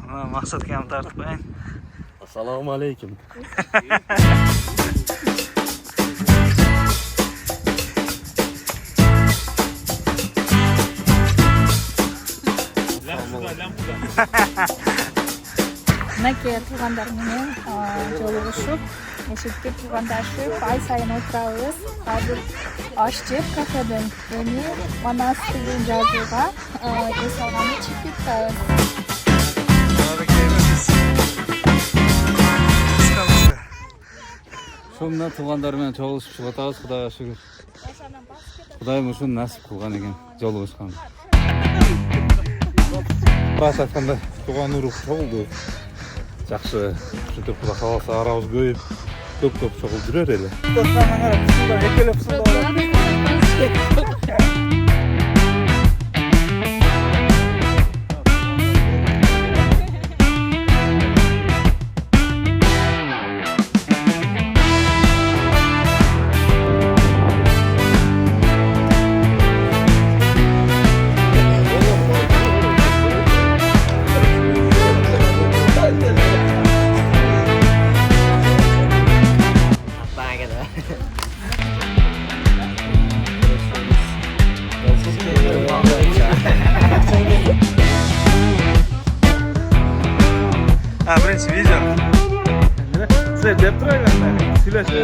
Maqsadga ham tortib qo'ying. Assalomu alaykum. Nake tug'anlar bilan jolug'ishib, eshikka tug'andashib, ay sayin o'tiramiz. Hozir osh jeb kafedan ya'ni Manas degan joyga restoranga chiqib ketamiz. Şundan tuğanlar bilen çoğuluşup çıgatabız, Xudoga şükür. Xudoyim uşun nasip kılgan eken joluguşkan. Bas aytkanda tuğan urug çoğuldu. Жақсы, сөйтіп Құда қаласа арамыз көп çoğul жүrer эле. Birinchi video. Sen deb turaverma. Silashi.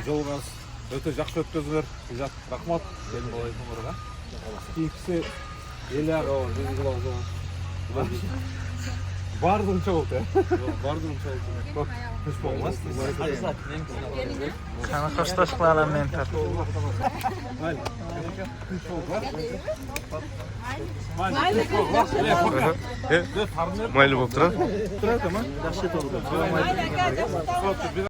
Жолыңыз өте жақсы өткізілер. Рахмат. Кейкісі елер бардым çoğuldu. Bardым çoğuldu. Hoş olmaz. Sana xo'shlashiqlarni men tortib. Mayli bo'lib turadi. Turadi, yaxshi bo'ldi.